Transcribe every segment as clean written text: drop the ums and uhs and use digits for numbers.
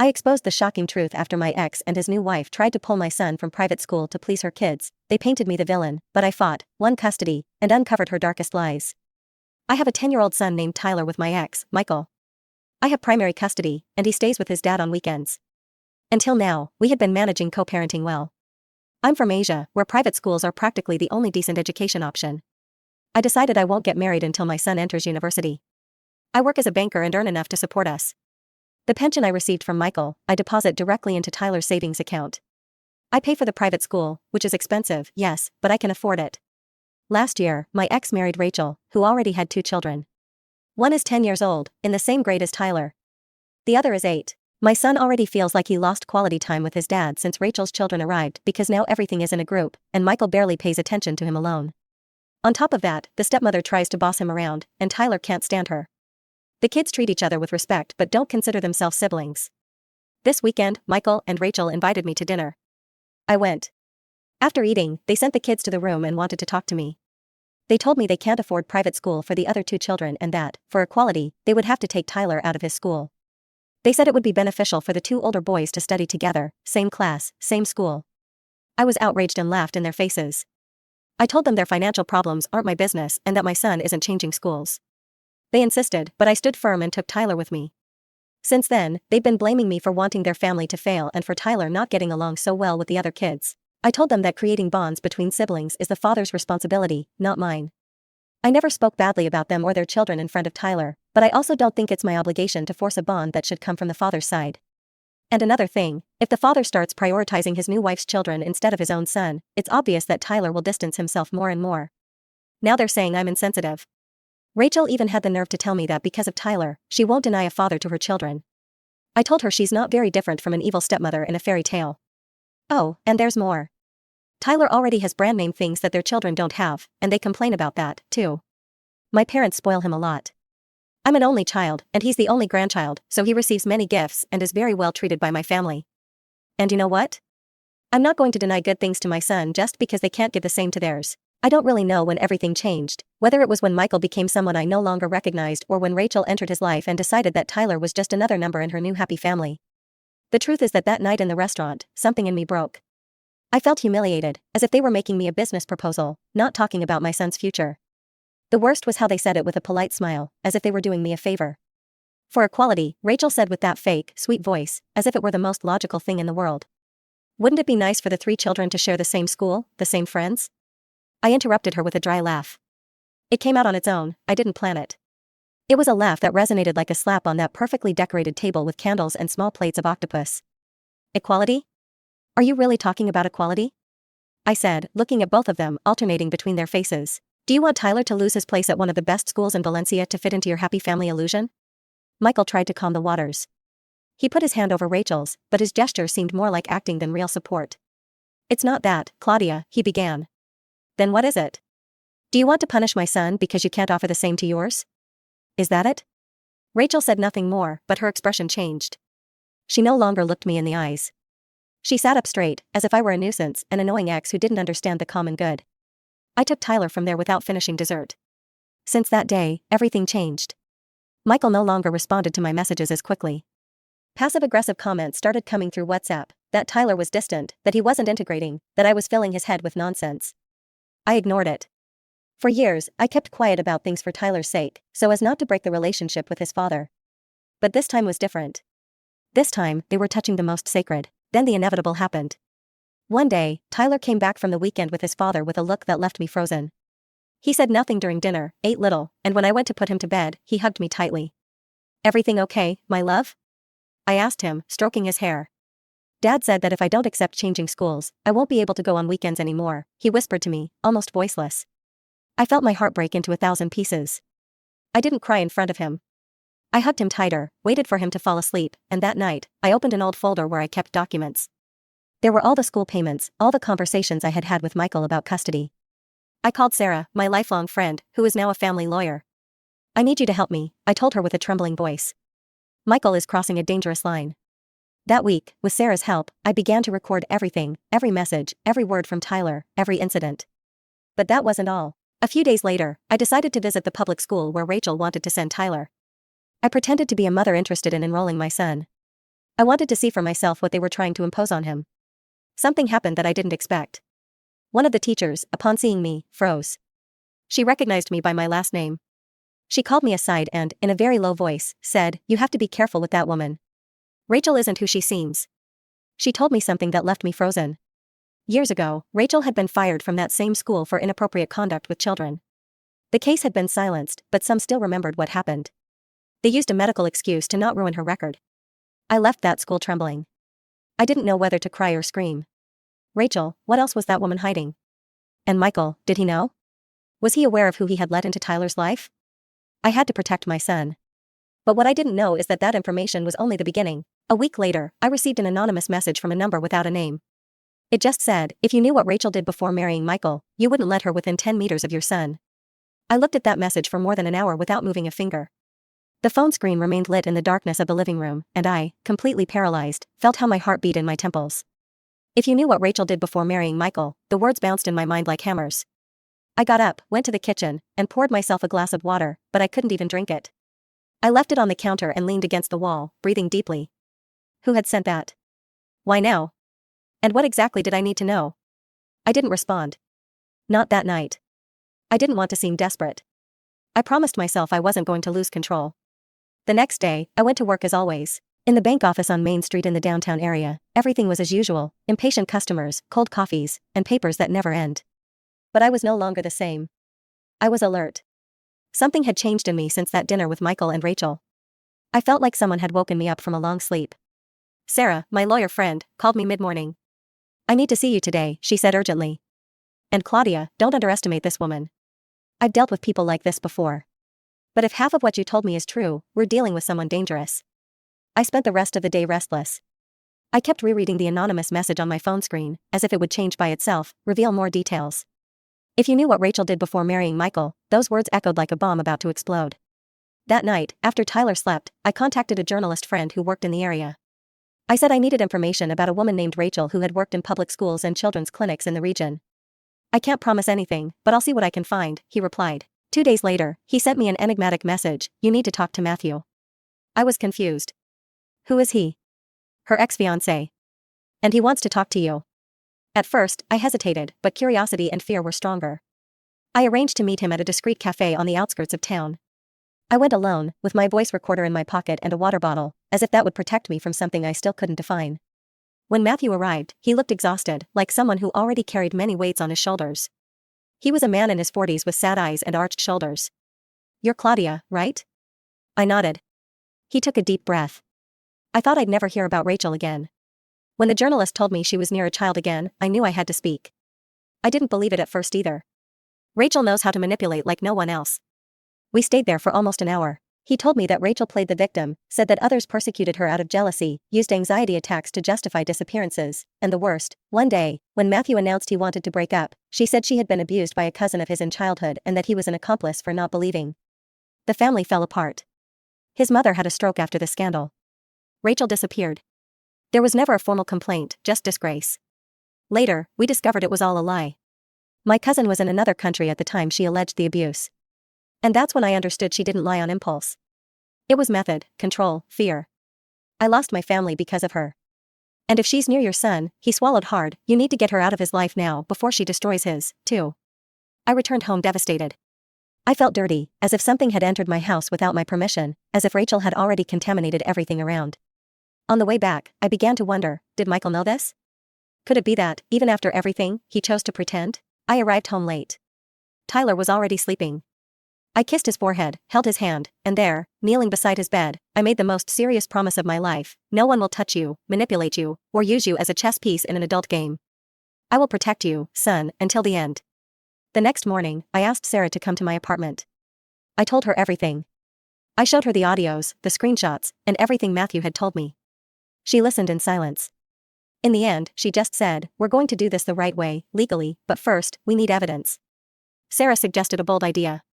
I exposed the shocking truth after my ex and his new wife tried to pull my son from private school to please her kids. They painted me the villain, but I fought, won custody, and uncovered her darkest lies. I have a 10-year-old son named Tyler with my ex, Michael. I have primary custody, and he stays with his dad on weekends. Until now, we had been managing co-parenting well. I'm from Asia, where private schools are practically the only decent education option. I decided I won't get married until my son enters university. I work as a banker and earn enough to support us. The pension I received from Michael, I deposit directly into Tyler's savings account. I pay for the private school, which is expensive, yes, but I can afford it. Last year, my ex married Rachel, who already had 2 children. One is 10 years old, in the same grade as Tyler. The other is 8. My son already feels like he lost quality time with his dad since Rachel's children arrived because now everything is in a group, and Michael barely pays attention to him alone. On top of that, the stepmother tries to boss him around, and Tyler can't stand her. The kids treat each other with respect but don't consider themselves siblings. This weekend, Michael and Rachel invited me to dinner. I went. After eating, they sent the kids to the room and wanted to talk to me. They told me they can't afford private school for the other 2 children and that, for equality, they would have to take Tyler out of his school. They said it would be beneficial for the 2 older boys to study together, same class, same school. I was outraged and laughed in their faces. I told them their financial problems aren't my business and that my son isn't changing schools. They insisted, but I stood firm and took Tyler with me. Since then, they've been blaming me for wanting their family to fail and for Tyler not getting along so well with the other kids. I told them that creating bonds between siblings is the father's responsibility, not mine. I never spoke badly about them or their children in front of Tyler, but I also don't think it's my obligation to force a bond that should come from the father's side. And another thing, if the father starts prioritizing his new wife's children instead of his own son, it's obvious that Tyler will distance himself more and more. Now they're saying I'm insensitive. Rachel even had the nerve to tell me that because of Tyler, she won't deny a father to her children. I told her she's not very different from an evil stepmother in a fairy tale. Oh, and there's more. Tyler already has brand name things that their children don't have, and they complain about that, too. My parents spoil him a lot. I'm an only child, and he's the only grandchild, so he receives many gifts and is very well treated by my family. And you know what? I'm not going to deny good things to my son just because they can't give the same to theirs. I don't really know when everything changed, whether it was when Michael became someone I no longer recognized or when Rachel entered his life and decided that Tyler was just another number in her new happy family. The truth is that night in the restaurant, something in me broke. I felt humiliated, as if they were making me a business proposal, not talking about my son's future. The worst was how they said it with a polite smile, as if they were doing me a favor. For equality, Rachel said with that fake, sweet voice, as if it were the most logical thing in the world. Wouldn't it be nice for the 3 children to share the same school, the same friends? I interrupted her with a dry laugh. It came out on its own, I didn't plan it. It was a laugh that resonated like a slap on that perfectly decorated table with candles and small plates of octopus. Equality? Are you really talking about equality? I said, looking at both of them, alternating between their faces. Do you want Tyler to lose his place at one of the best schools in Valencia to fit into your happy family illusion? Michael tried to calm the waters. He put his hand over Rachel's, but his gesture seemed more like acting than real support. It's not that, Claudia, he began. Then what is it? Do you want to punish my son because you can't offer the same to yours? Is that it? Rachel said nothing more, but her expression changed. She no longer looked me in the eyes. She sat up straight, as if I were a nuisance, an annoying ex who didn't understand the common good. I took Tyler from there without finishing dessert. Since that day, everything changed. Michael no longer responded to my messages as quickly. Passive-aggressive comments started coming through WhatsApp, that Tyler was distant, that he wasn't integrating, that I was filling his head with nonsense. I ignored it. For years, I kept quiet about things for Tyler's sake, so as not to break the relationship with his father. But this time was different. This time, they were touching the most sacred. Then the inevitable happened. One day, Tyler came back from the weekend with his father with a look that left me frozen. He said nothing during dinner, ate little, and when I went to put him to bed, he hugged me tightly. Everything okay, my love? I asked him, stroking his hair. Dad said that if I don't accept changing schools, I won't be able to go on weekends anymore, he whispered to me, almost voiceless. I felt my heart break into 1,000 pieces. I didn't cry in front of him. I hugged him tighter, waited for him to fall asleep, and that night, I opened an old folder where I kept documents. There were all the school payments, all the conversations I had had with Michael about custody. I called Sarah, my lifelong friend, who is now a family lawyer. I need you to help me, I told her with a trembling voice. Michael is crossing a dangerous line. That week, with Sarah's help, I began to record everything, every message, every word from Tyler, every incident. But that wasn't all. A few days later, I decided to visit the public school where Rachel wanted to send Tyler. I pretended to be a mother interested in enrolling my son. I wanted to see for myself what they were trying to impose on him. Something happened that I didn't expect. One of the teachers, upon seeing me, froze. She recognized me by my last name. She called me aside and, in a very low voice, said, "You have to be careful with that woman. Rachel isn't who she seems." She told me something that left me frozen. Years ago, Rachel had been fired from that same school for inappropriate conduct with children. The case had been silenced, but some still remembered what happened. They used a medical excuse to not ruin her record. I left that school trembling. I didn't know whether to cry or scream. Rachel, what else was that woman hiding? And Michael, did he know? Was he aware of who he had let into Tyler's life? I had to protect my son. But what I didn't know is that information was only the beginning. A week later, I received an anonymous message from a number without a name. It just said, "If you knew what Rachel did before marrying Michael, you wouldn't let her within 10 meters of your son." I looked at that message for more than an hour without moving a finger. The phone screen remained lit in the darkness of the living room, and I, completely paralyzed, felt how my heart beat in my temples. "If you knew what Rachel did before marrying Michael," the words bounced in my mind like hammers. I got up, went to the kitchen, and poured myself a glass of water, but I couldn't even drink it. I left it on the counter and leaned against the wall, breathing deeply. Who had sent that? Why now? And what exactly did I need to know? I didn't respond. Not that night. I didn't want to seem desperate. I promised myself I wasn't going to lose control. The next day, I went to work as always. In the bank office on Main Street in the downtown area, everything was as usual: impatient customers, cold coffees, and papers that never end. But I was no longer the same. I was alert. Something had changed in me since that dinner with Michael and Rachel. I felt like someone had woken me up from a long sleep. Sarah, my lawyer friend, called me mid-morning. "I need to see you today," she said urgently. "And Claudia, don't underestimate this woman. I've dealt with people like this before. But if half of what you told me is true, we're dealing with someone dangerous." I spent the rest of the day restless. I kept rereading the anonymous message on my phone screen, as if it would change by itself, reveal more details. "If you knew what Rachel did before marrying Michael," those words echoed like a bomb about to explode. That night, after Tyler slept, I contacted a journalist friend who worked in the area. I said I needed information about a woman named Rachel who had worked in public schools and children's clinics in the region. "I can't promise anything, but I'll see what I can find," he replied. 2 days later, he sent me an enigmatic message: "You need to talk to Matthew." I was confused. Who is he? Her ex-fiancé. And he wants to talk to you. At first, I hesitated, but curiosity and fear were stronger. I arranged to meet him at a discreet cafe on the outskirts of town. I went alone, with my voice recorder in my pocket and a water bottle, as if that would protect me from something I still couldn't define. When Matthew arrived, he looked exhausted, like someone who already carried many weights on his shoulders. He was a man in his 40s with sad eyes and arched shoulders. "You're Claudia, right?" I nodded. He took a deep breath. I thought I'd never hear about Rachel again. When the journalist told me she was near a child again, I knew I had to speak. I didn't believe it at first either. Rachel knows how to manipulate like no one else. We stayed there for almost an hour. He told me that Rachel played the victim, said that others persecuted her out of jealousy, used anxiety attacks to justify disappearances, and the worst, one day, when Matthew announced he wanted to break up, she said she had been abused by a cousin of his in childhood and that he was an accomplice for not believing. The family fell apart. His mother had a stroke after the scandal. Rachel disappeared. There was never a formal complaint, just disgrace. Later, we discovered it was all a lie. My cousin was in another country at the time she alleged the abuse. And that's when I understood she didn't lie on impulse. It was method, control, fear. I lost my family because of her. And if she's near your son, he swallowed hard, you need to get her out of his life now before she destroys his, too. I returned home devastated. I felt dirty, as if something had entered my house without my permission, as if Rachel had already contaminated everything around. On the way back, I began to wonder, did Michael know this? Could it be that, even after everything, he chose to pretend? I arrived home late. Tyler was already sleeping. I kissed his forehead, held his hand, and there, kneeling beside his bed, I made the most serious promise of my life: no one will touch you, manipulate you, or use you as a chess piece in an adult game. I will protect you, son, until the end. The next morning, I asked Sarah to come to my apartment. I told her everything. I showed her the audios, the screenshots, and everything Matthew had told me. She listened in silence. In the end, she just said, "We're going to do this the right way, legally, but first, we need evidence." Sarah suggested a bold idea.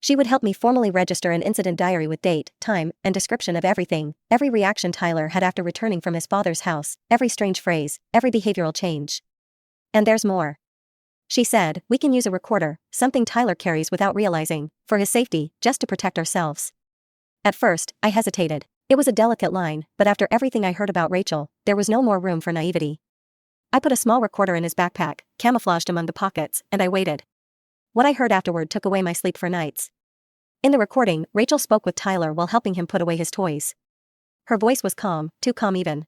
She would help me formally register an incident diary with date, time, and description of everything: every reaction Tyler had after returning from his father's house, every strange phrase, every behavioral change. And there's more. She said, we can use a recorder, something Tyler carries without realizing, for his safety, just to protect ourselves. At first, I hesitated. It was a delicate line, but after everything I heard about Rachel, there was no more room for naivety. I put a small recorder in his backpack, camouflaged among the pockets, and I waited. What I heard afterward took away my sleep for nights. In the recording, Rachel spoke with Tyler while helping him put away his toys. Her voice was calm, too calm even.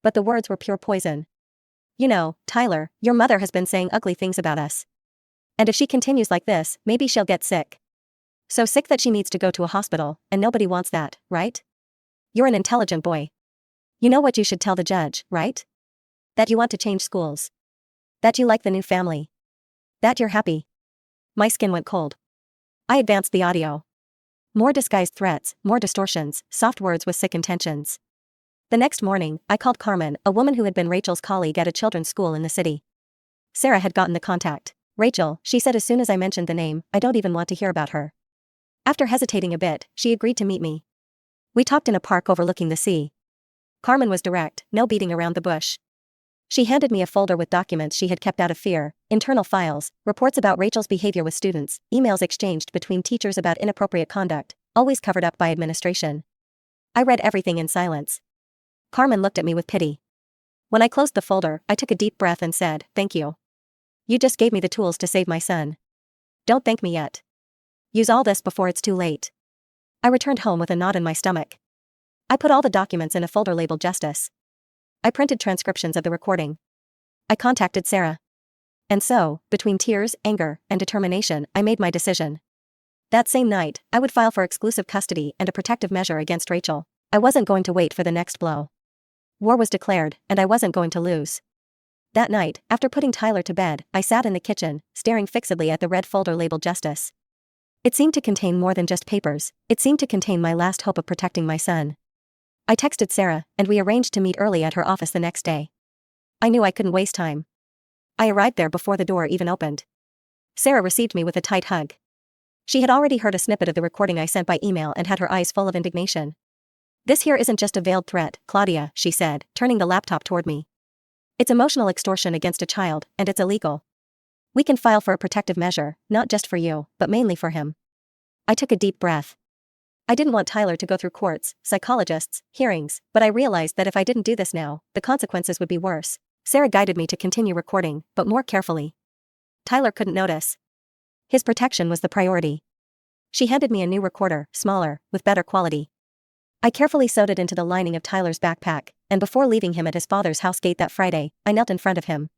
But the words were pure poison. You know, Tyler, your mother has been saying ugly things about us. And if she continues like this, maybe she'll get sick. So sick that she needs to go to a hospital, and nobody wants that, right? You're an intelligent boy. You know what you should tell the judge, right? That you want to change schools. That you like the new family. That you're happy. My skin went cold. I advanced the audio. More disguised threats, more distortions, soft words with sick intentions. The next morning, I called Carmen, a woman who had been Rachel's colleague at a children's school in the city. Sarah had gotten the contact. Rachel, she said as soon as I mentioned the name, I don't even want to hear about her. After hesitating a bit, she agreed to meet me. We talked in a park overlooking the sea. Carmen was direct, no beating around the bush. She handed me a folder with documents she had kept out of fear, internal files, reports about Rachel's behavior with students, emails exchanged between teachers about inappropriate conduct, always covered up by administration. I read everything in silence. Carmen looked at me with pity. When I closed the folder, I took a deep breath and said, "Thank you. You just gave me the tools to save my son. Don't thank me yet. Use all this before it's too late." I returned home with a knot in my stomach. I put all the documents in a folder labeled Justice. I printed transcriptions of the recording. I contacted Sarah. And so, between tears, anger, and determination, I made my decision. That same night, I would file for exclusive custody and a protective measure against Rachel. I wasn't going to wait for the next blow. War was declared, and I wasn't going to lose. That night, after putting Tyler to bed, I sat in the kitchen, staring fixedly at the red folder labeled Justice. It seemed to contain more than just papers, it seemed to contain my last hope of protecting my son. I texted Sarah, and we arranged to meet early at her office the next day. I knew I couldn't waste time. I arrived there before the door even opened. Sarah received me with a tight hug. She had already heard a snippet of the recording I sent by email and had her eyes full of indignation. "This here isn't just a veiled threat, Claudia," she said, turning the laptop toward me. "It's emotional extortion against a child, and it's illegal. We can file for a protective measure, not just for you, but mainly for him." I took a deep breath. I didn't want Tyler to go through courts, psychologists, hearings, but I realized that if I didn't do this now, the consequences would be worse. Sarah guided me to continue recording, but more carefully. Tyler couldn't notice. His protection was the priority. She handed me a new recorder, smaller, with better quality. I carefully sewed it into the lining of Tyler's backpack, and before leaving him at his father's house gate that Friday, I knelt in front of him.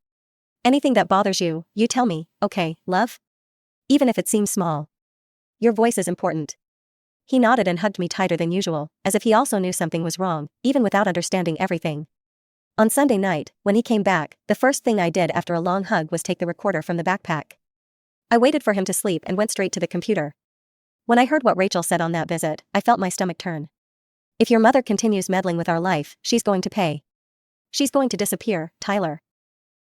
"Anything that bothers you, you tell me, okay, love? Even if it seems small. Your voice is important." He nodded and hugged me tighter than usual, as if he also knew something was wrong, even without understanding everything. On Sunday night, when he came back, the first thing I did after a long hug was take the recorder from the backpack. I waited for him to sleep and went straight to the computer. When I heard what Rachel said on that visit, I felt my stomach turn. "If your mother continues meddling with our life, she's going to pay. She's going to disappear, Tyler.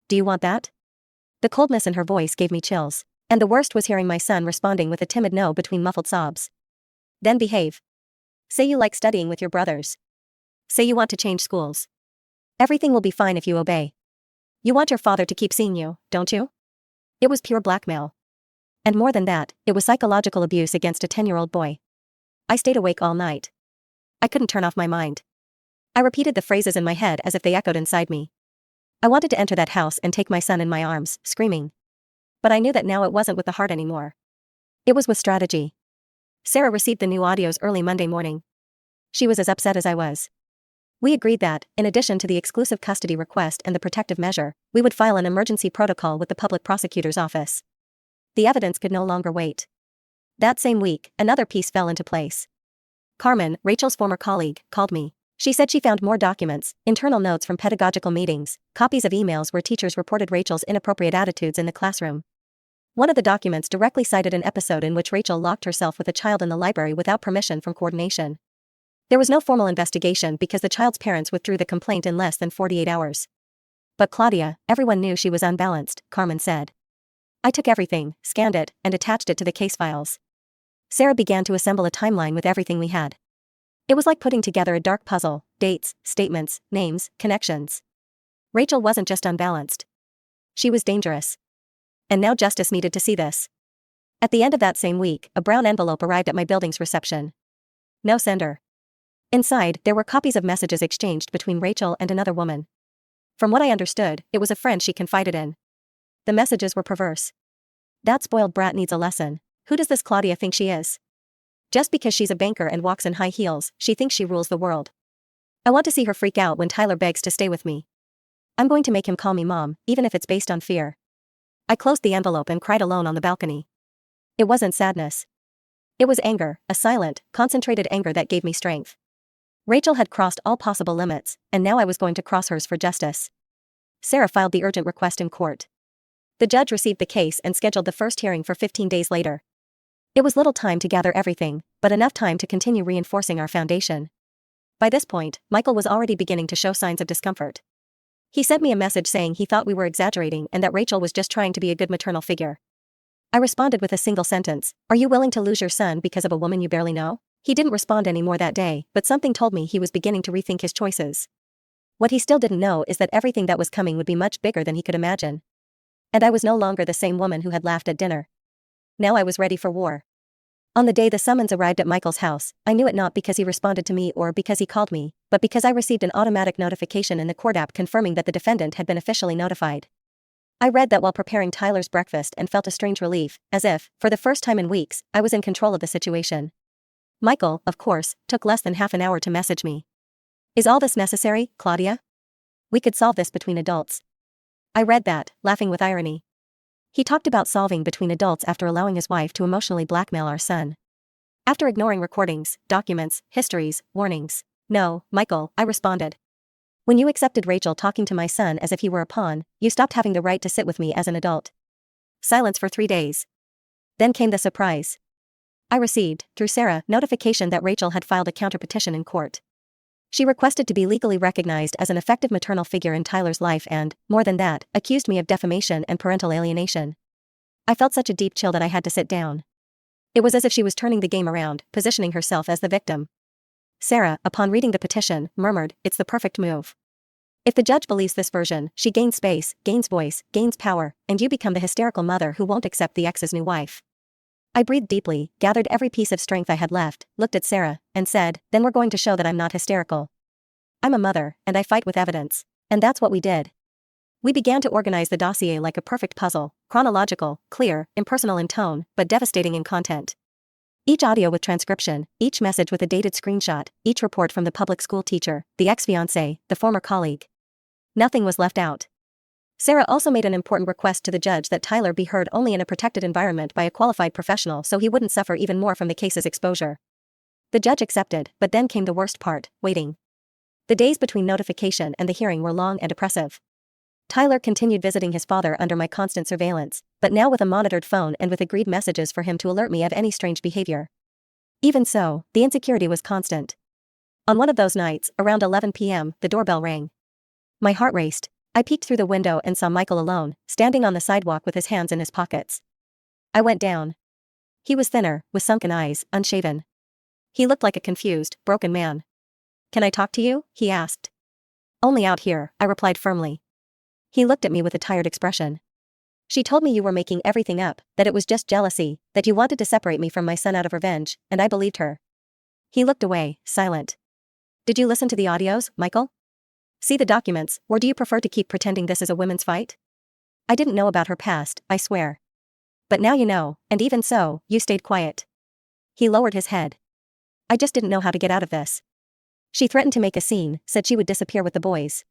Do you want that?" The coldness in her voice gave me chills, and the worst was hearing my son responding with a timid no between muffled sobs. "Then behave. Say you like studying with your brothers. Say you want to change schools. Everything will be fine if you obey. You want your father to keep seeing you, don't you?" It was pure blackmail. And more than that, it was psychological abuse against a 10-year-old boy. I stayed awake all night. I couldn't turn off my mind. I repeated the phrases in my head as if they echoed inside me. I wanted to enter that house and take my son in my arms, screaming. But I knew that now it wasn't with the heart anymore. It was with strategy. Sarah received the new audios early Monday morning. She was as upset as I was. We agreed that, in addition to the exclusive custody request and the protective measure, we would file an emergency protocol with the public prosecutor's office. The evidence could no longer wait. That same week, another piece fell into place. Carmen, Rachel's former colleague, called me. She said she found more documents, internal notes from pedagogical meetings, copies of emails where teachers reported Rachel's inappropriate attitudes in the classroom. One of the documents directly cited an episode in which Rachel locked herself with a child in the library without permission from coordination. There was no formal investigation because the child's parents withdrew the complaint in less than 48 hours. "But Claudia, everyone knew she was unbalanced," Carmen said. I took everything, scanned it, and attached it to the case files. Sarah began to assemble a timeline with everything we had. It was like putting together a dark puzzle: dates, statements, names, connections. Rachel wasn't just unbalanced. She was dangerous. And now justice needed to see this. At the end of that same week, a brown envelope arrived at my building's reception. No sender. Inside, there were copies of messages exchanged between Rachel and another woman. From what I understood, it was a friend she confided in. The messages were perverse. "That spoiled brat needs a lesson. Who does this Claudia think she is? Just because she's a banker and walks in high heels, she thinks she rules the world. I want to see her freak out when Tyler begs to stay with me. I'm going to make him call me mom, even if it's based on fear." I closed the envelope and cried alone on the balcony. It wasn't sadness. It was anger, a silent, concentrated anger that gave me strength. Rachel had crossed all possible limits, and now I was going to cross hers for justice. Sarah filed the urgent request in court. The judge received the case and scheduled the first hearing for 15 days later. It was little time to gather everything, but enough time to continue reinforcing our foundation. By this point, Michael was already beginning to show signs of discomfort. He sent me a message saying he thought we were exaggerating and that Rachel was just trying to be a good maternal figure. I responded with a single sentence: "Are you willing to lose your son because of a woman you barely know?" He didn't respond anymore that day, but something told me he was beginning to rethink his choices. What he still didn't know is that everything that was coming would be much bigger than he could imagine. And I was no longer the same woman who had laughed at dinner. Now I was ready for war. On the day the summons arrived at Michael's house, I knew it not because he responded to me or because he called me, but because I received an automatic notification in the court app confirming that the defendant had been officially notified. I read that while preparing Tyler's breakfast and felt a strange relief, as if, for the first time in weeks, I was in control of the situation. Michael, of course, took less than half an hour to message me. "Is all this necessary, Claudia? We could solve this between adults." I read that, laughing with irony. He talked about solving between adults after allowing his wife to emotionally blackmail our son. After ignoring recordings, documents, histories, warnings. "No, Michael," I responded. "When you accepted Rachel talking to my son as if he were a pawn, you stopped having the right to sit with me as an adult." Silence for 3 days. Then came the surprise. I received, through Sarah, notification that Rachel had filed a counterpetition in court. She requested to be legally recognized as an effective maternal figure in Tyler's life and, more than that, accused me of defamation and parental alienation. I felt such a deep chill that I had to sit down. It was as if she was turning the game around, positioning herself as the victim. Sarah, upon reading the petition, murmured, "It's the perfect move. If the judge believes this version, she gains space, gains voice, gains power, and you become the hysterical mother who won't accept the ex's new wife." I breathed deeply, gathered every piece of strength I had left, looked at Sarah, and said, "Then we're going to show that I'm not hysterical. I'm a mother, and I fight with evidence." And that's what we did. We began to organize the dossier like a perfect puzzle, chronological, clear, impersonal in tone, but devastating in content. Each audio with transcription, each message with a dated screenshot, each report from the public school teacher, the ex-fiancé, the former colleague. Nothing was left out. Sarah also made an important request to the judge that Tyler be heard only in a protected environment by a qualified professional so he wouldn't suffer even more from the case's exposure. The judge accepted, but then came the worst part: waiting. The days between notification and the hearing were long and oppressive. Tyler continued visiting his father under my constant surveillance, but now with a monitored phone and with agreed messages for him to alert me of any strange behavior. Even so, the insecurity was constant. On one of those nights, around 11 p.m., the doorbell rang. My heart raced. I peeked through the window and saw Michael alone, standing on the sidewalk with his hands in his pockets. I went down. He was thinner, with sunken eyes, unshaven. He looked like a confused, broken man. "Can I talk to you?" he asked. "Only out here," I replied firmly. He looked at me with a tired expression. "She told me you were making everything up, that it was just jealousy, that you wanted to separate me from my son out of revenge, and I believed her." He looked away, silent. "Did you listen to the audios, Michael? See the documents, or do you prefer to keep pretending this is a women's fight?" "I didn't know about her past, I swear. But now you know, and even so, you stayed quiet." He lowered his head. "I just didn't know how to get out of this. She threatened to make a scene, said she would disappear with the boys.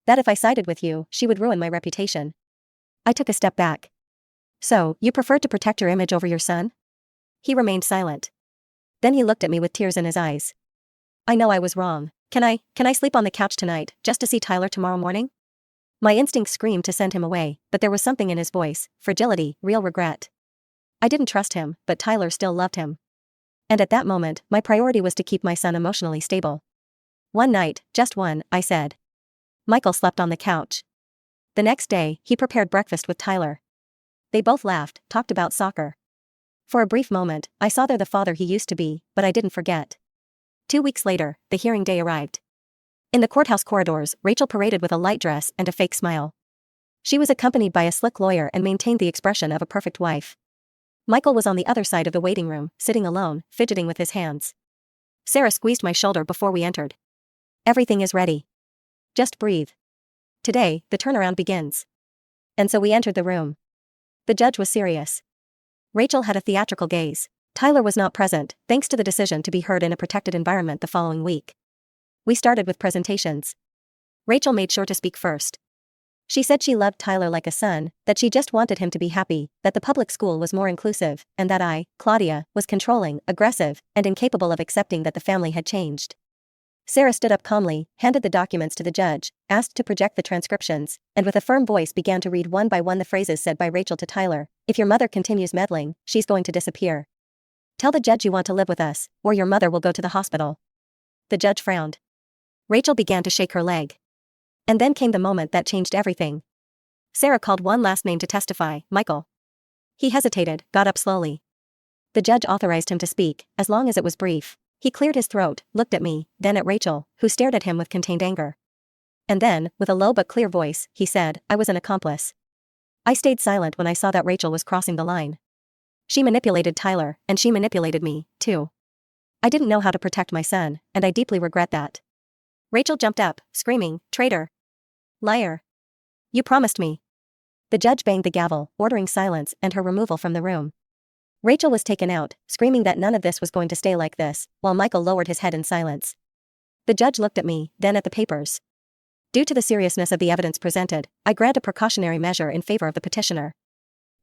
That if I sided with you, she would ruin my reputation." I took a step back. "So, you preferred to protect your image over your son?" He remained silent. Then he looked at me with tears in his eyes. "I know I was wrong. Can I sleep on the couch tonight, just to see Tyler tomorrow morning?" My instinct screamed to send him away, but there was something in his voice, fragility, real regret. I didn't trust him, but Tyler still loved him. And at that moment, my priority was to keep my son emotionally stable. "One night, just one," I said. Michael slept on the couch. The next day, he prepared breakfast with Tyler. They both laughed, talked about soccer. For a brief moment, I saw there the father he used to be, but I didn't forget. 2 weeks later, the hearing day arrived. In the courthouse corridors, Rachel paraded with a light dress and a fake smile. She was accompanied by a slick lawyer and maintained the expression of a perfect wife. Michael was on the other side of the waiting room, sitting alone, fidgeting with his hands. Sarah squeezed my shoulder before we entered. Everything is ready. Just breathe. Today, the turnaround begins. And so we entered the room. The judge was serious. Rachel had a theatrical gaze. Tyler was not present, thanks to the decision to be heard in a protected environment the following week. We started with presentations. Rachel made sure to speak first. She said she loved Tyler like a son, that she just wanted him to be happy, that the public school was more inclusive, and that I, Claudia, was controlling, aggressive, and incapable of accepting that the family had changed. Sarah stood up calmly, handed the documents to the judge, asked to project the transcriptions, and with a firm voice began to read one by one the phrases said by Rachel to Tyler. If your mother continues meddling, she's going to disappear. Tell the judge you want to live with us, or your mother will go to the hospital. The judge frowned. Rachel began to shake her leg. And then came the moment that changed everything. Sarah called one last name to testify, Michael. He hesitated, got up slowly. The judge authorized him to speak, as long as it was brief. He cleared his throat, looked at me, then at Rachel, who stared at him with contained anger. And then, with a low but clear voice, he said, I was an accomplice. I stayed silent when I saw that Rachel was crossing the line. She manipulated Tyler, and she manipulated me, too. I didn't know how to protect my son, and I deeply regret that. Rachel jumped up, screaming, traitor. Liar. You promised me. The judge banged the gavel, ordering silence and her removal from the room. Rachel was taken out, screaming that none of this was going to stay like this, while Michael lowered his head in silence. The judge looked at me, then at the papers. Due to the seriousness of the evidence presented, I grant a precautionary measure in favor of the petitioner.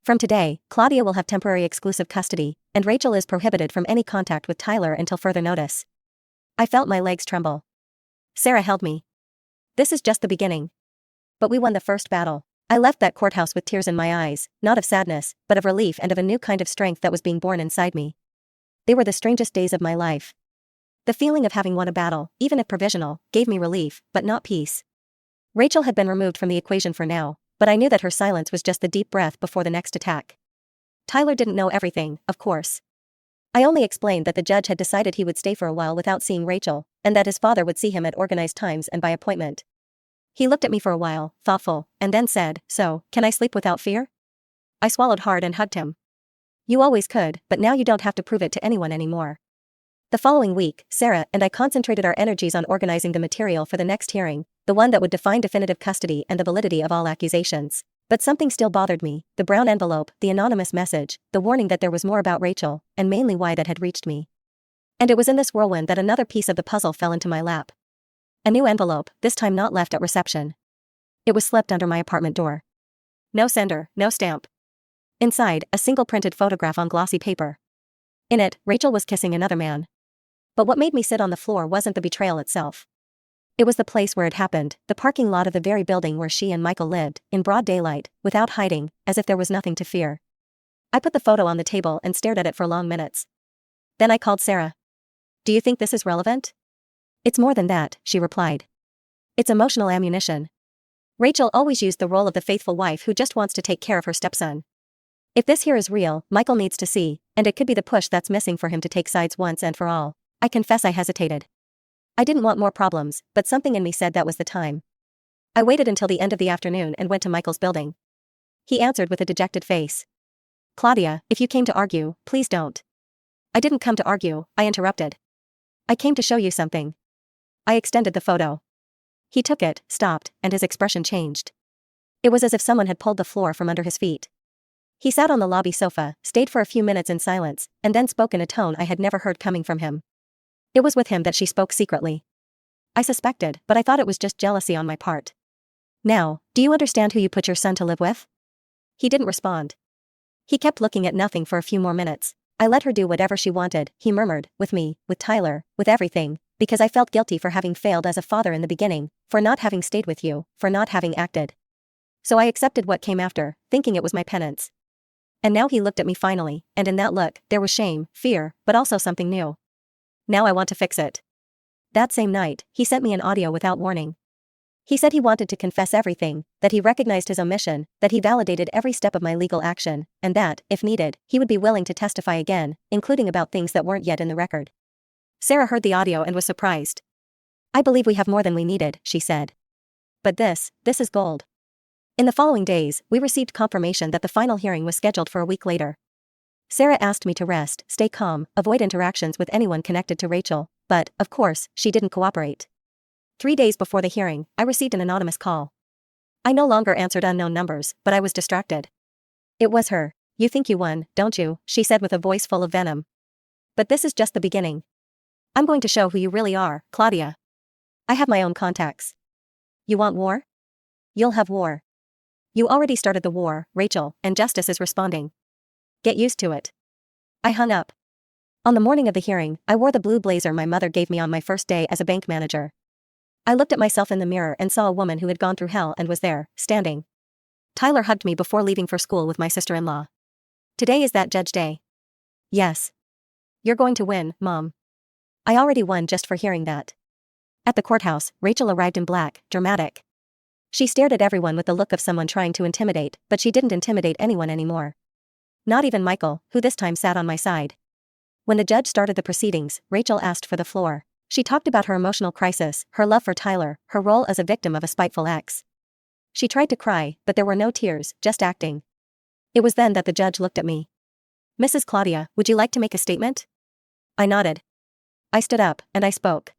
From today, Claudia will have temporary exclusive custody, and Rachel is prohibited from any contact with Tyler until further notice. I felt my legs tremble. Sarah held me. This is just the beginning. But we won the first battle. I left that courthouse with tears in my eyes, not of sadness, but of relief and of a new kind of strength that was being born inside me. They were the strangest days of my life. The feeling of having won a battle, even if provisional, gave me relief, but not peace. Rachel had been removed from the equation for now, but I knew that her silence was just the deep breath before the next attack. Tyler didn't know everything, of course. I only explained that the judge had decided he would stay for a while without seeing Rachel, and that his father would see him at organized times and by appointment. He looked at me for a while, thoughtful, and then said, So, can I sleep without fear? I swallowed hard and hugged him. You always could, but now you don't have to prove it to anyone anymore. The following week, Sarah and I concentrated our energies on organizing the material for the next hearing, the one that would define definitive custody and the validity of all accusations. But something still bothered me, the brown envelope, the anonymous message, the warning that there was more about Rachel, and mainly why that had reached me. And it was in this whirlwind that another piece of the puzzle fell into my lap. A new envelope, this time not left at reception. It was slipped under my apartment door. No sender, no stamp. Inside, a single printed photograph on glossy paper. In it, Rachel was kissing another man. But what made me sit on the floor wasn't the betrayal itself. It was the place where it happened, the parking lot of the very building where she and Michael lived, in broad daylight, without hiding, as if there was nothing to fear. I put the photo on the table and stared at it for long minutes. Then I called Sarah. Do you think this is relevant? It's more than that, she replied. It's emotional ammunition. Rachel always used the role of the faithful wife who just wants to take care of her stepson. If this here is real, Michael needs to see, and it could be the push that's missing for him to take sides once and for all. I confess I hesitated. I didn't want more problems, but something in me said that was the time. I waited until the end of the afternoon and went to Michael's building. He answered with a dejected face. Claudia, if you came to argue, please don't. I didn't come to argue, I interrupted. I came to show you something. I extended the photo. He took it, stopped, and his expression changed. It was as if someone had pulled the floor from under his feet. He sat on the lobby sofa, stayed for a few minutes in silence, and then spoke in a tone I had never heard coming from him. It was with him that she spoke secretly. I suspected, but I thought it was just jealousy on my part. Now, do you understand who you put your son to live with? He didn't respond. He kept looking at nothing for a few more minutes. I let her do whatever she wanted, he murmured, with me, with Tyler, with everything, because I felt guilty for having failed as a father in the beginning, for not having stayed with you, for not having acted. So I accepted what came after, thinking it was my penance. And now he looked at me finally, and in that look, there was shame, fear, but also something new. Now I want to fix it. That same night, he sent me an audio without warning. He said he wanted to confess everything, that he recognized his omission, that he validated every step of my legal action, and that, if needed, he would be willing to testify again, including about things that weren't yet in the record. Sarah heard the audio and was surprised. I believe we have more than we needed, she said. But this is gold. In the following days, we received confirmation that the final hearing was scheduled for a week later. Sarah asked me to rest, stay calm, avoid interactions with anyone connected to Rachel, but, of course, she didn't cooperate. 3 days before the hearing, I received an anonymous call. I no longer answered unknown numbers, but I was distracted. It was her. "You think you won, don't you?" she said with a voice full of venom. "But this is just the beginning. I'm going to show who you really are, Claudia. I have my own contacts. You want war? You'll have war. You already started the war, Rachel, and justice is responding. Get used to it." I hung up. On the morning of the hearing, I wore the blue blazer my mother gave me on my first day as a bank manager. I looked at myself in the mirror and saw a woman who had gone through hell and was there, standing. Tyler hugged me before leaving for school with my sister-in-law. "Today is that judge day." "Yes. You're going to win, Mom." I already won just for hearing that. At the courthouse, Rachel arrived in black, dramatic. She stared at everyone with the look of someone trying to intimidate, but she didn't intimidate anyone anymore. Not even Michael, who this time sat on my side. When the judge started the proceedings, Rachel asked for the floor. She talked about her emotional crisis, her love for Tyler, her role as a victim of a spiteful ex. She tried to cry, but there were no tears, just acting. It was then that the judge looked at me. "Mrs. Claudia, would you like to make a statement?" I nodded. I stood up, and I spoke.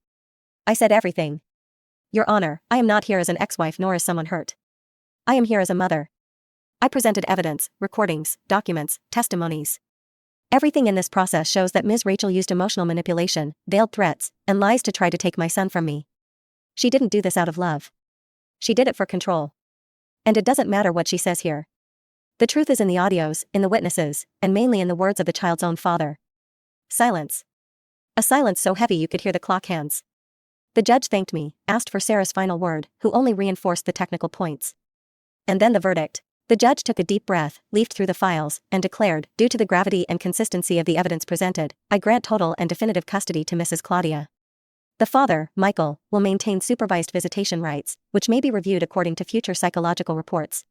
I said everything. "Your Honor, I am not here as an ex-wife nor as someone hurt. I am here as a mother." I presented evidence, recordings, documents, testimonies. Everything in this process shows that Ms. Rachel used emotional manipulation, veiled threats, and lies to try to take my son from me. She didn't do this out of love. She did it for control. And it doesn't matter what she says here. The truth is in the audios, in the witnesses, and mainly in the words of the child's own father. Silence. A silence so heavy you could hear the clock hands. The judge thanked me, asked for Sarah's final word, who only reinforced the technical points. And then the verdict. The judge took a deep breath, leafed through the files, and declared, "Due to the gravity and consistency of the evidence presented, I grant total and definitive custody to Mrs. Claudia. The father, Michael, will maintain supervised visitation rights, which may be reviewed according to future psychological reports.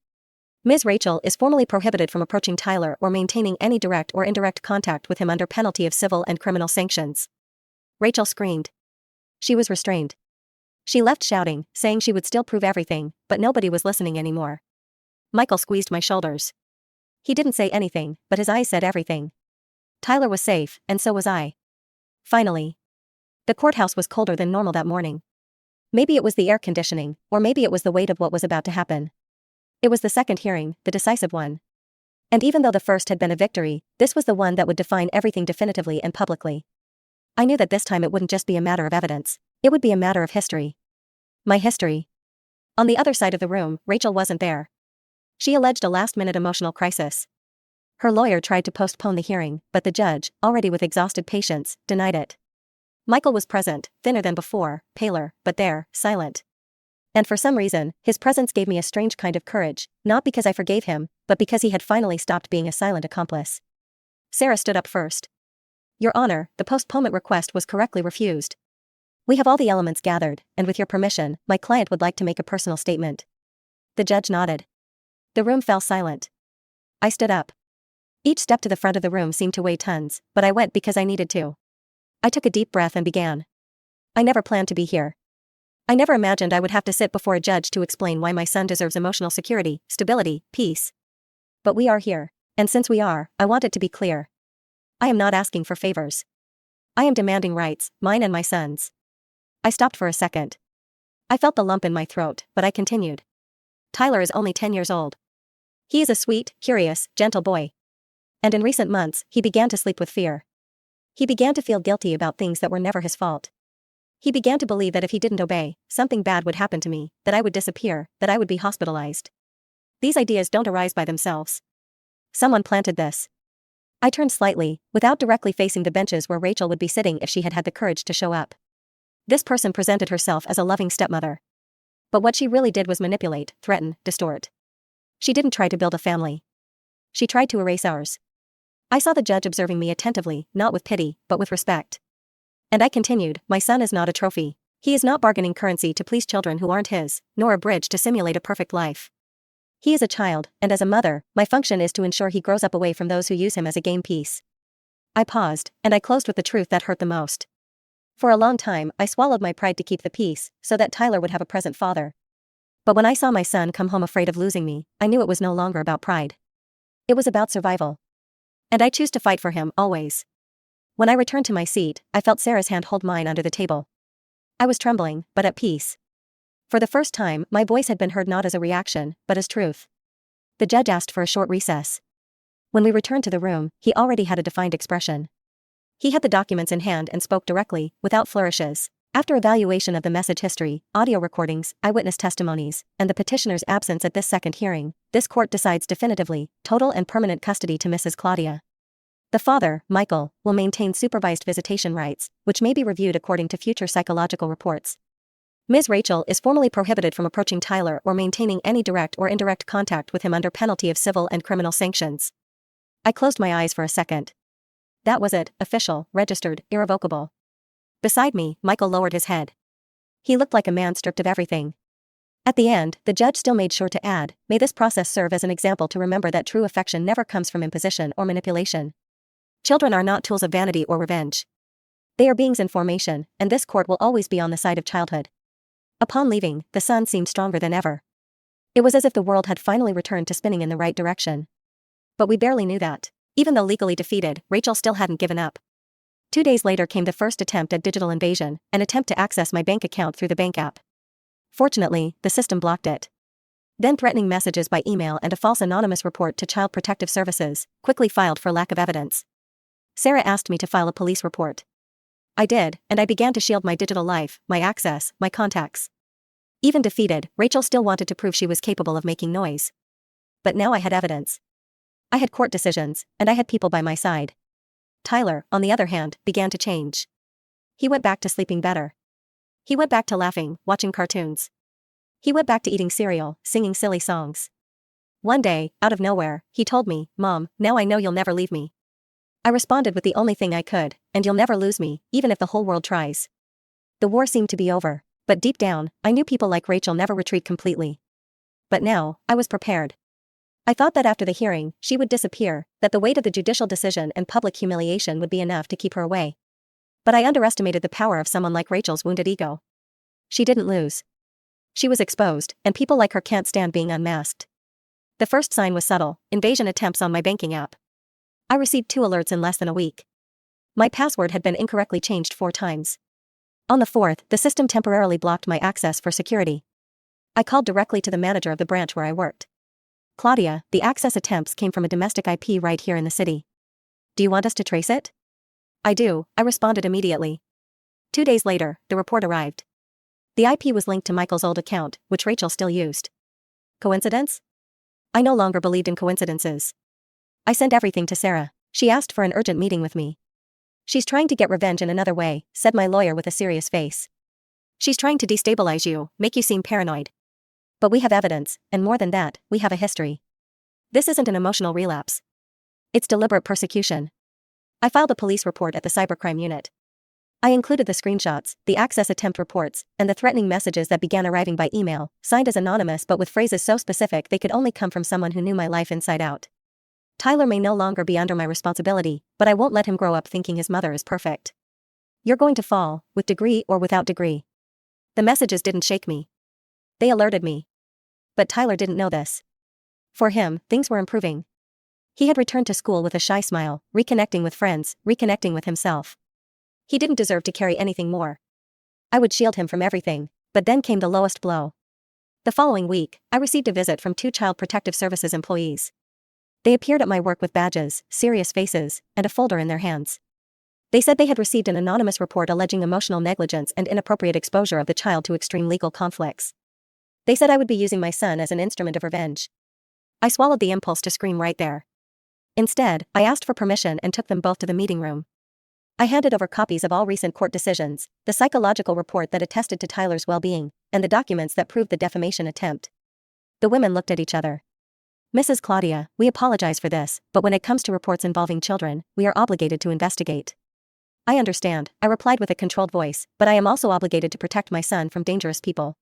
Ms. Rachel is formally prohibited from approaching Tyler or maintaining any direct or indirect contact with him under penalty of civil and criminal sanctions." Rachel screamed. She was restrained. She left shouting, saying she would still prove everything, but nobody was listening anymore. Michael squeezed my shoulders. He didn't say anything, but his eyes said everything. Tyler was safe, and so was I. Finally. The courthouse was colder than normal that morning. Maybe it was the air conditioning, or maybe it was the weight of what was about to happen. It was the second hearing, the decisive one. And even though the first had been a victory, this was the one that would define everything definitively and publicly. I knew that this time it wouldn't just be a matter of evidence, it would be a matter of history. My history. On the other side of the room, Rachel wasn't there. She alleged a last-minute emotional crisis. Her lawyer tried to postpone the hearing, but the judge, already with exhausted patience, denied it. Michael was present, thinner than before, paler, but there, silent. And for some reason, his presence gave me a strange kind of courage, not because I forgave him, but because he had finally stopped being a silent accomplice. Sarah stood up first. "Your Honor, the postponement request was correctly refused. We have all the elements gathered, and with your permission, my client would like to make a personal statement." The judge nodded. The room fell silent. I stood up. Each step to the front of the room seemed to weigh tons, but I went because I needed to. I took a deep breath and began. I never planned to be here. I never imagined I would have to sit before a judge to explain why my son deserves emotional security, stability, peace. But we are here, and since we are, I want it to be clear. I am not asking for favors. I am demanding rights, mine and my son's. I stopped for a second. I felt the lump in my throat, but I continued. Tyler is only 10 years old. He is a sweet, curious, gentle boy. And in recent months, he began to sleep with fear. He began to feel guilty about things that were never his fault. He began to believe that if he didn't obey, something bad would happen to me, that I would disappear, that I would be hospitalized. These ideas don't arise by themselves. Someone planted this. I turned slightly, without directly facing the benches where Rachel would be sitting if she had had the courage to show up. This person presented herself as a loving stepmother. But what she really did was manipulate, threaten, distort. She didn't try to build a family. She tried to erase ours. I saw the judge observing me attentively, not with pity, but with respect. And I continued, my son is not a trophy. He is not bargaining currency to please children who aren't his, nor a bridge to simulate a perfect life. He is a child, and as a mother, my function is to ensure he grows up away from those who use him as a game piece. I paused, and I closed with the truth that hurt the most. For a long time, I swallowed my pride to keep the peace, so that Tyler would have a present father. But when I saw my son come home afraid of losing me, I knew it was no longer about pride. It was about survival. And I choose to fight for him, always. When I returned to my seat, I felt Sarah's hand hold mine under the table. I was trembling, but at peace. For the first time, my voice had been heard not as a reaction, but as truth. The judge asked for a short recess. When we returned to the room, he already had a defined expression. He had the documents in hand and spoke directly, without flourishes. After evaluation of the message history, audio recordings, eyewitness testimonies, and the petitioner's absence at this second hearing, this court decides definitively, total and permanent custody to Mrs. Claudia. The father, Michael, will maintain supervised visitation rights, which may be reviewed according to future psychological reports. Ms. Rachel is formally prohibited from approaching Tyler or maintaining any direct or indirect contact with him under penalty of civil and criminal sanctions. I closed my eyes for a second. That was it, official, registered, irrevocable. Beside me, Michael lowered his head. He looked like a man stripped of everything. At the end, the judge still made sure to add, "May this process serve as an example to remember that true affection never comes from imposition or manipulation. Children are not tools of vanity or revenge. They are beings in formation, and this court will always be on the side of childhood." Upon leaving, the sun seemed stronger than ever. It was as if the world had finally returned to spinning in the right direction. But we barely knew that. Even though legally defeated, Rachel still hadn't given up. 2 days later came the first attempt at digital invasion, an attempt to access my bank account through the bank app. Fortunately, the system blocked it. Then threatening messages by email and a false anonymous report to Child Protective Services, quickly filed for lack of evidence. Sarah asked me to file a police report. I did, and I began to shield my digital life, my access, my contacts. Even defeated, Rachel still wanted to prove she was capable of making noise. But now I had evidence. I had court decisions, and I had people by my side. Tyler, on the other hand, began to change. He went back to sleeping better. He went back to laughing, watching cartoons. He went back to eating cereal, singing silly songs. One day, out of nowhere, he told me, "Mom, now I know you'll never leave me." I responded with the only thing I could, "And you'll never lose me, even if the whole world tries." The war seemed to be over, but deep down, I knew people like Rachel never retreat completely. But now, I was prepared. I thought that after the hearing, she would disappear, that the weight of the judicial decision and public humiliation would be enough to keep her away. But I underestimated the power of someone like Rachel's wounded ego. She didn't lose. She was exposed, and people like her can't stand being unmasked. The first sign was subtle: invasion attempts on my banking app. I received 2 alerts in less than a week. My password had been incorrectly changed 4 times. On the 4th, the system temporarily blocked my access for security. I called directly to the manager of the branch where I worked. "Claudia, the access attempts came from a domestic IP right here in the city. Do you want us to trace it?" "I do," I responded immediately. 2 days later, the report arrived. The IP was linked to Michael's old account, which Rachel still used. Coincidence? I no longer believed in coincidences. I sent everything to Sarah. She asked for an urgent meeting with me. "She's trying to get revenge in another way," said my lawyer with a serious face. "She's trying to destabilize you, make you seem paranoid. But we have evidence, and more than that, we have a history. This isn't an emotional relapse. It's deliberate persecution." I filed a police report at the cybercrime unit. I included the screenshots, the access attempt reports, and the threatening messages that began arriving by email, signed as anonymous but with phrases so specific they could only come from someone who knew my life inside out. Tyler may no longer be under my responsibility, but I won't let him grow up thinking his mother is perfect. "You're going to fall, with degree or without degree." The messages didn't shake me. They alerted me. But Tyler didn't know this. For him, things were improving. He had returned to school with a shy smile, reconnecting with friends, reconnecting with himself. He didn't deserve to carry anything more. I would shield him from everything, but then came the lowest blow. The following week, I received a visit from 2 Child Protective Services employees. They appeared at my work with badges, serious faces, and a folder in their hands. They said they had received an anonymous report alleging emotional negligence and inappropriate exposure of the child to extreme legal conflicts. They said I would be using my son as an instrument of revenge. I swallowed the impulse to scream right there. Instead, I asked for permission and took them both to the meeting room. I handed over copies of all recent court decisions, the psychological report that attested to Tyler's well-being, and the documents that proved the defamation attempt. The women looked at each other. "Mrs. Claudia, we apologize for this, but when it comes to reports involving children, we are obligated to investigate." "I understand," I replied with a controlled voice, "but I am also obligated to protect my son from dangerous people.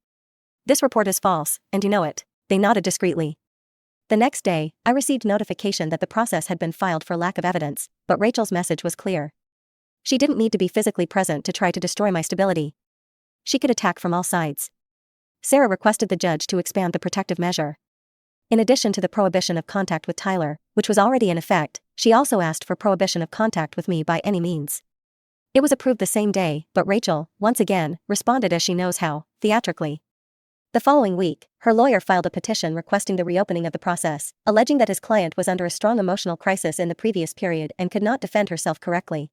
This report is false, and you know it." They nodded discreetly. The next day, I received notification that the process had been filed for lack of evidence, but Rachel's message was clear. She didn't need to be physically present to try to destroy my stability. She could attack from all sides. Sarah requested the judge to expand the protective measure. In addition to the prohibition of contact with Tyler, which was already in effect, she also asked for prohibition of contact with me by any means. It was approved the same day, but Rachel, once again, responded as she knows how, theatrically. The following week, her lawyer filed a petition requesting the reopening of the process, alleging that his client was under a strong emotional crisis in the previous period and could not defend herself correctly.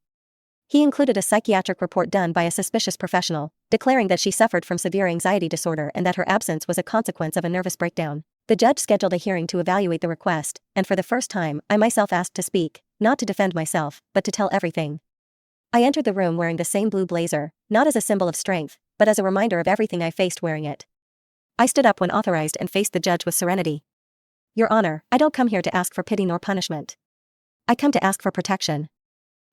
He included a psychiatric report done by a suspicious professional, declaring that she suffered from severe anxiety disorder and that her absence was a consequence of a nervous breakdown. The judge scheduled a hearing to evaluate the request, and for the first time, I myself asked to speak, not to defend myself, but to tell everything. I entered the room wearing the same blue blazer, not as a symbol of strength, but as a reminder of everything I faced wearing it. I stood up when authorized and faced the judge with serenity. Your Honor, I don't come here to ask for pity nor punishment. I come to ask for protection.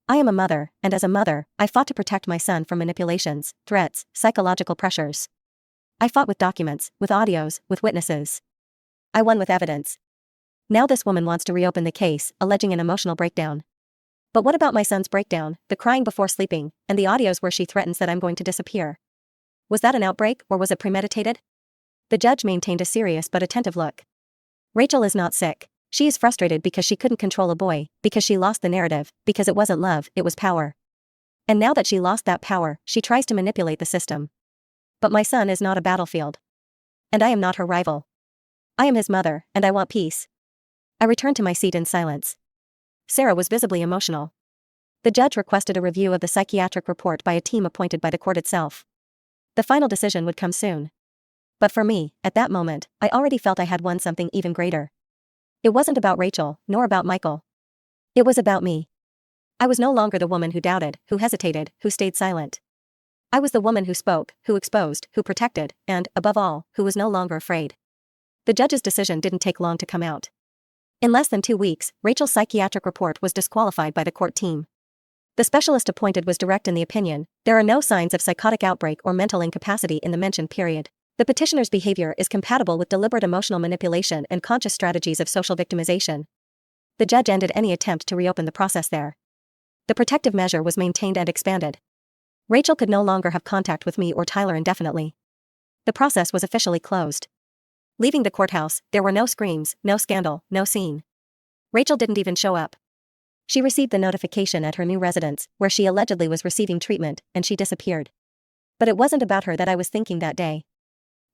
I am a mother, and as a mother, I fought to protect my son from manipulations, threats, psychological pressures. I fought with documents, with audios, with witnesses. I won with evidence. Now this woman wants to reopen the case, alleging an emotional breakdown. But what about my son's breakdown, the crying before sleeping, and the audios where she threatens that I'm going to disappear? Was that an outbreak, or was it premeditated? The judge maintained a serious but attentive look. Rachel is not sick. She is frustrated because she couldn't control a boy, because she lost the narrative, because it wasn't love, it was power. And now that she lost that power, she tries to manipulate the system. But my son is not a battlefield. And I am not her rival. I am his mother, and I want peace. I returned to my seat in silence. Sarah was visibly emotional. The judge requested a review of the psychiatric report by a team appointed by the court itself. The final decision would come soon. But for me, at that moment, I already felt I had won something even greater. It wasn't about Rachel, nor about Michael. It was about me. I was no longer the woman who doubted, who hesitated, who stayed silent. I was the woman who spoke, who exposed, who protected, and, above all, who was no longer afraid. The judge's decision didn't take long to come out. In less than 2 weeks, Rachel's psychiatric report was disqualified by the court team. The specialist appointed was direct in the opinion: there are no signs of psychotic outbreak or mental incapacity in the mentioned period. The petitioner's behavior is compatible with deliberate emotional manipulation and conscious strategies of social victimization. The judge ended any attempt to reopen the process there. The protective measure was maintained and expanded. Rachel could no longer have contact with me or Tyler indefinitely. The process was officially closed. Leaving the courthouse, there were no screams, no scandal, no scene. Rachel didn't even show up. She received the notification at her new residence, where she allegedly was receiving treatment, and she disappeared. But it wasn't about her that I was thinking that day.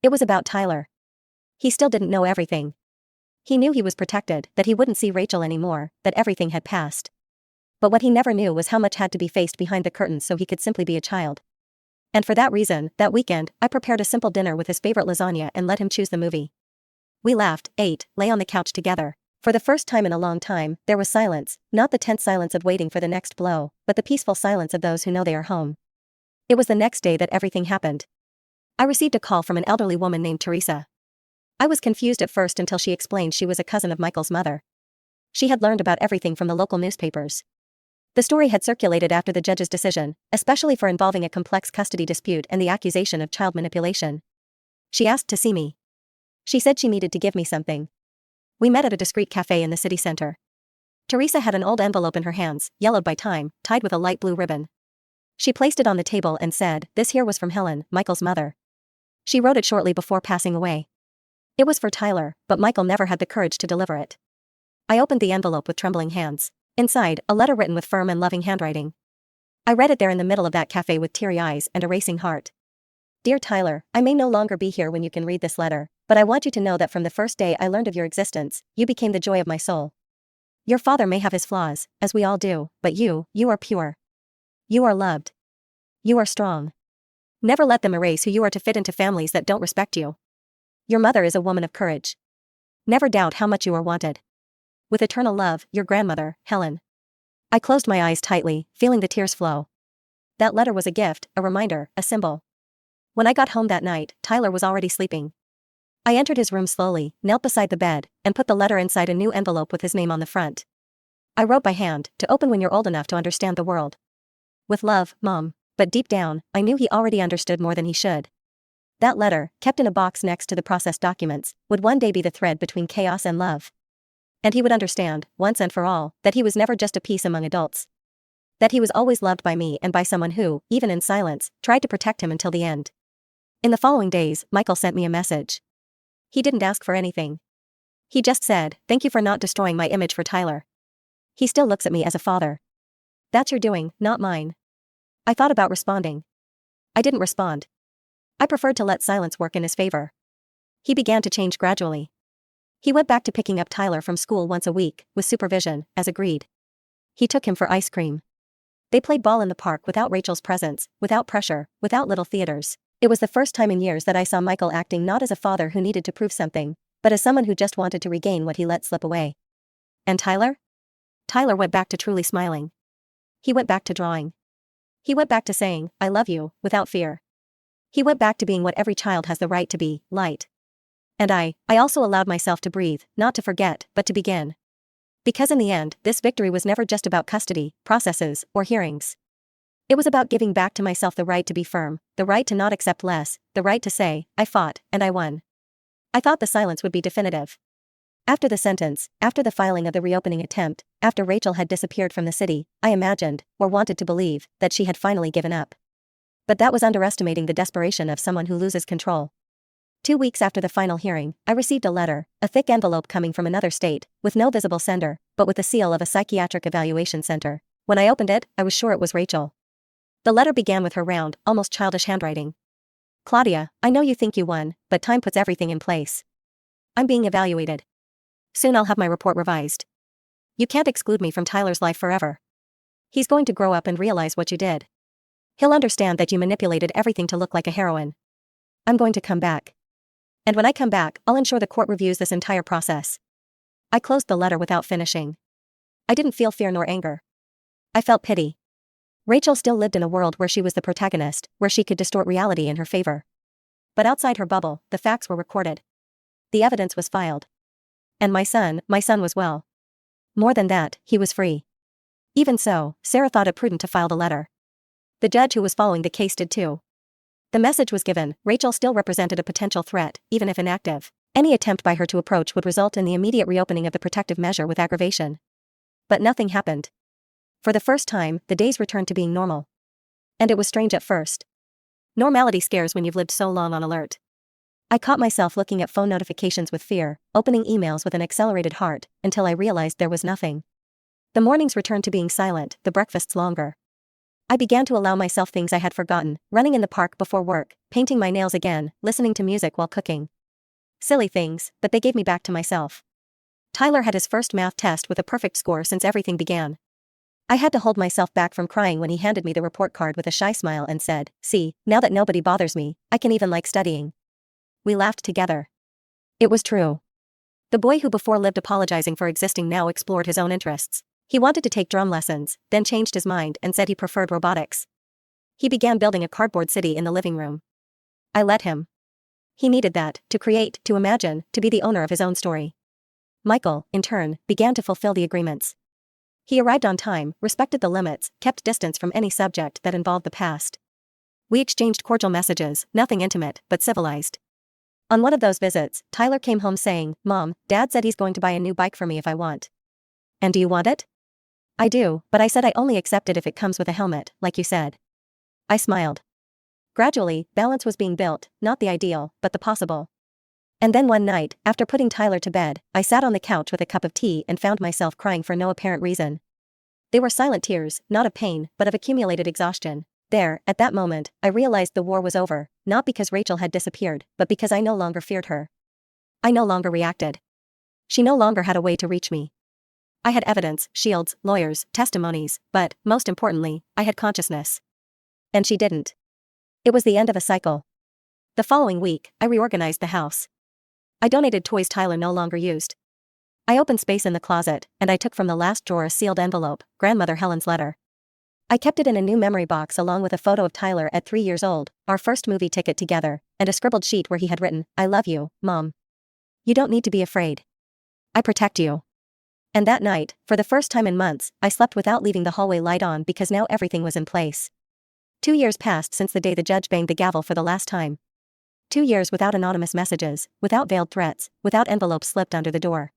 It was about Tyler. He still didn't know everything. He knew he was protected, that he wouldn't see Rachel anymore, that everything had passed. But what he never knew was how much had to be faced behind the curtains so he could simply be a child. And for that reason, that weekend, I prepared a simple dinner with his favorite lasagna and let him choose the movie. We laughed, ate, lay on the couch together. For the first time in a long time, there was silence, not the tense silence of waiting for the next blow, but the peaceful silence of those who know they are home. It was the next day that everything happened. I received a call from an elderly woman named Teresa. I was confused at first until she explained she was a cousin of Michael's mother. She had learned about everything from the local newspapers. The story had circulated after the judge's decision, especially for involving a complex custody dispute and the accusation of child manipulation. She asked to see me. She said she needed to give me something. We met at a discreet cafe in the city center. Teresa had an old envelope in her hands, yellowed by time, tied with a light blue ribbon. She placed it on the table and said, "This here was from Helen, Michael's mother." She wrote it shortly before passing away. It was for Tyler, but Michael never had the courage to deliver it. I opened the envelope with trembling hands. Inside, a letter written with firm and loving handwriting. I read it there in the middle of that cafe with teary eyes and a racing heart. Dear Tyler, I may no longer be here when you can read this letter, but I want you to know that from the first day I learned of your existence, you became the joy of my soul. Your father may have his flaws, as we all do, but you are pure. You are loved. You are strong. Never let them erase who you are to fit into families that don't respect you. Your mother is a woman of courage. Never doubt how much you are wanted. With eternal love, your grandmother, Helen. I closed my eyes tightly, feeling the tears flow. That letter was a gift, a reminder, a symbol. When I got home that night, Tyler was already sleeping. I entered his room slowly, knelt beside the bed, and put the letter inside a new envelope with his name on the front. I wrote by hand, to open when you're old enough to understand the world. With love, Mom. But deep down, I knew he already understood more than he should. That letter, kept in a box next to the processed documents, would one day be the thread between chaos and love. And he would understand, once and for all, that he was never just a piece among adults. That he was always loved by me and by someone who, even in silence, tried to protect him until the end. In the following days, Michael sent me a message. He didn't ask for anything. He just said, "Thank you for not destroying my image for Tyler. He still looks at me as a father. That's your doing, not mine." I thought about responding. I didn't respond. I preferred to let silence work in his favor. He began to change gradually. He went back to picking up Tyler from school once a week, with supervision, as agreed. He took him for ice cream. They played ball in the park without Rachel's presence, without pressure, without little theaters. It was the first time in years that I saw Michael acting not as a father who needed to prove something, but as someone who just wanted to regain what he let slip away. And Tyler? Tyler went back to truly smiling. He went back to drawing. He went back to saying, "I love you," without fear. He went back to being what every child has the right to be, light. And I also allowed myself to breathe, not to forget, but to begin. Because in the end, this victory was never just about custody, processes, or hearings. It was about giving back to myself the right to be firm, the right to not accept less, the right to say, "I fought, and I won." I thought the silence would be definitive. After the sentence, after the filing of the reopening attempt, after Rachel had disappeared from the city, I imagined, or wanted to believe, that she had finally given up. But that was underestimating the desperation of someone who loses control. 2 weeks after the final hearing, I received a letter, a thick envelope coming from another state, with no visible sender, but with the seal of a psychiatric evaluation center. When I opened it, I was sure it was Rachel. The letter began with her round, almost childish handwriting. "Claudia, I know you think you won, but time puts everything in place. I'm being evaluated. Soon I'll have my report revised. You can't exclude me from Tyler's life forever. He's going to grow up and realize what you did. He'll understand that you manipulated everything to look like a heroine. I'm going to come back. And when I come back, I'll ensure the court reviews this entire process." I closed the letter without finishing. I didn't feel fear nor anger. I felt pity. Rachel still lived in a world where she was the protagonist, where she could distort reality in her favor. But outside her bubble, the facts were recorded. The evidence was filed. And my son was well. More than that, he was free. Even so, Sarah thought it prudent to file the letter. The judge who was following the case did too. The message was given: Rachel still represented a potential threat, even if inactive. Any attempt by her to approach would result in the immediate reopening of the protective measure with aggravation. But nothing happened. For the first time, the days returned to being normal. And it was strange at first. Normality scares when you've lived so long on alert. I caught myself looking at phone notifications with fear, opening emails with an accelerated heart, until I realized there was nothing. The mornings returned to being silent, the breakfasts longer. I began to allow myself things I had forgotten, running in the park before work, painting my nails again, listening to music while cooking. Silly things, but they gave me back to myself. Tyler had his first math test with a perfect score since everything began. I had to hold myself back from crying when he handed me the report card with a shy smile and said, "See, now that nobody bothers me, I can even like studying." We laughed together. It was true. The boy who before lived apologizing for existing now explored his own interests. He wanted to take drum lessons, then changed his mind and said he preferred robotics. He began building a cardboard city in the living room. I let him. He needed that, to create, to imagine, to be the owner of his own story. Michael, in turn, began to fulfill the agreements. He arrived on time, respected the limits, kept distance from any subject that involved the past. We exchanged cordial messages, nothing intimate, but civilized. On one of those visits, Tyler came home saying, "Mom, Dad said he's going to buy a new bike for me if I want." "And do you want it?" "I do, but I said I only accept it if it comes with a helmet, like you said." I smiled. Gradually, balance was being built, not the ideal, but the possible. And then one night, after putting Tyler to bed, I sat on the couch with a cup of tea and found myself crying for no apparent reason. They were silent tears, not of pain, but of accumulated exhaustion. There, at that moment, I realized the war was over, not because Rachel had disappeared, but because I no longer feared her. I no longer reacted. She no longer had a way to reach me. I had evidence, shields, lawyers, testimonies, but, most importantly, I had consciousness. And she didn't. It was the end of a cycle. The following week, I reorganized the house. I donated toys Tyler no longer used. I opened space in the closet, and I took from the last drawer a sealed envelope, Grandmother Helen's letter. I kept it in a new memory box along with a photo of Tyler at 3 years old, our first movie ticket together, and a scribbled sheet where he had written, "I love you, Mom. You don't need to be afraid. I protect you." And that night, for the first time in months, I slept without leaving the hallway light on because now everything was in place. 2 years passed since the day the judge banged the gavel for the last time. 2 years without anonymous messages, without veiled threats, without envelopes slipped under the door.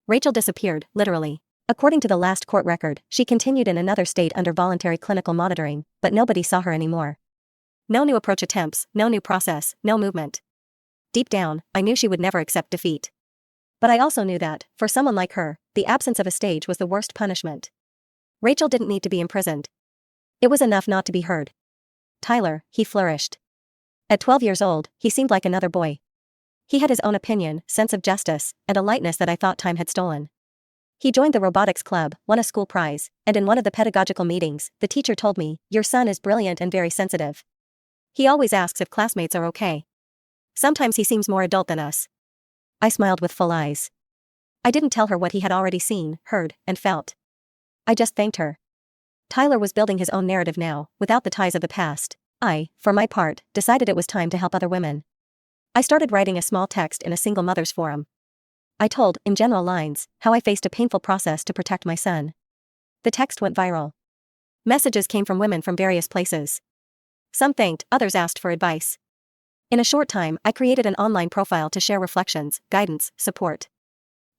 Rachel disappeared, literally. According to the last court record, she continued in another state under voluntary clinical monitoring, but nobody saw her anymore. No new approach attempts, no new process, no movement. Deep down, I knew she would never accept defeat. But I also knew that, for someone like her, the absence of a stage was the worst punishment. Rachel didn't need to be imprisoned. It was enough not to be heard. Tyler, he flourished. At 12 years old, he seemed like another boy. He had his own opinion, sense of justice, and a lightness that I thought time had stolen. He joined the robotics club, won a school prize, and in one of the pedagogical meetings, the teacher told me, "Your son is brilliant and very sensitive. He always asks if classmates are okay. Sometimes he seems more adult than us." I smiled with full eyes. I didn't tell her what he had already seen, heard, and felt. I just thanked her. Tyler was building his own narrative now, without the ties of the past. I, for my part, decided it was time to help other women. I started writing a small text in a single mother's forum. I told, in general lines, how I faced a painful process to protect my son. The text went viral. Messages came from women from various places. Some thanked, others asked for advice. In a short time, I created an online profile to share reflections, guidance, support.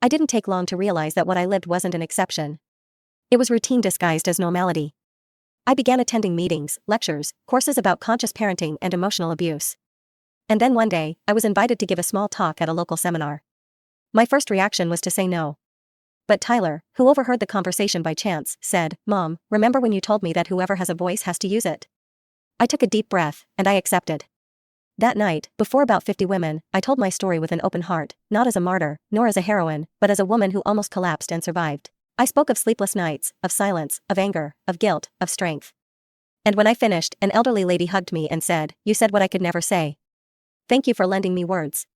I didn't take long to realize that what I lived wasn't an exception. It was routine disguised as normality. I began attending meetings, lectures, courses about conscious parenting and emotional abuse. And then one day, I was invited to give a small talk at a local seminar. My first reaction was to say no. But Tyler, who overheard the conversation by chance, said, "Mom, remember when you told me that whoever has a voice has to use it?" I took a deep breath, and I accepted. That night, before about 50 women, I told my story with an open heart, not as a martyr, nor as a heroine, but as a woman who almost collapsed and survived. I spoke of sleepless nights, of silence, of anger, of guilt, of strength. And when I finished, an elderly lady hugged me and said, "You said what I could never say. Thank you for lending me words."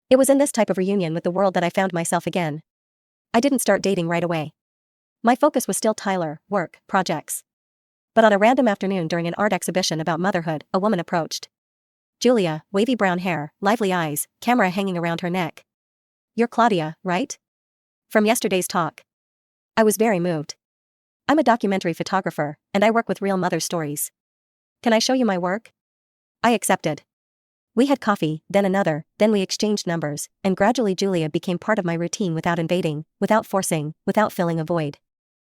It was in this type of reunion with the world that I found myself again. I didn't start dating right away. My focus was still Tyler, work, projects. But on a random afternoon during an art exhibition about motherhood, a woman approached. Julia, wavy brown hair, lively eyes, camera hanging around her neck. "You're Claudia, right? From yesterday's talk." I was very moved. "I'm a documentary photographer, and I work with real mother stories. Can I show you my work?" I accepted. We had coffee, then another, then we exchanged numbers, and gradually Julia became part of my routine without invading, without forcing, without filling a void.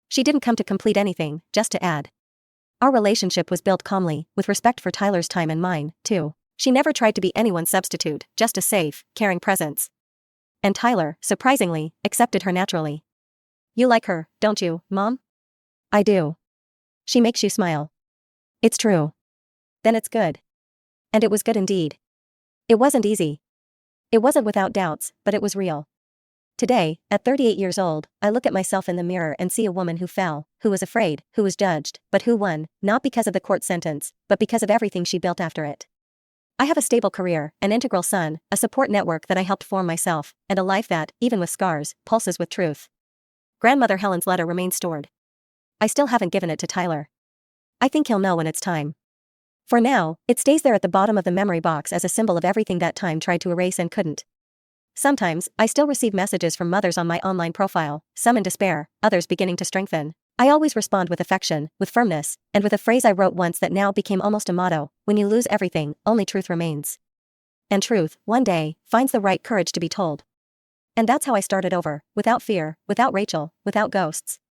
She didn't come to complete anything, just to add. Our relationship was built calmly, with respect for Tyler's time and mine, too. She never tried to be anyone's substitute, just a safe, caring presence. And Tyler, surprisingly, accepted her naturally. "You like her, don't you, Mom?" "I do. She makes you smile." "It's true." "Then it's good." And it was good indeed. It wasn't easy. It wasn't without doubts, but it was real. Today, at 38 years old, I look at myself in the mirror and see a woman who fell, who was afraid, who was judged, but who won, not because of the court sentence, but because of everything she built after it. I have a stable career, an integral son, a support network that I helped form myself, and a life that, even with scars, pulses with truth. Grandmother Helen's letter remains stored. I still haven't given it to Tyler. I think he'll know when it's time. For now, it stays there at the bottom of the memory box as a symbol of everything that time tried to erase and couldn't. Sometimes, I still receive messages from mothers on my online profile, some in despair, others beginning to strengthen. I always respond with affection, with firmness, and with a phrase I wrote once that now became almost a motto: when you lose everything, only truth remains. And truth, one day, finds the right courage to be told. And that's how I started over, without fear, without Rachel, without ghosts.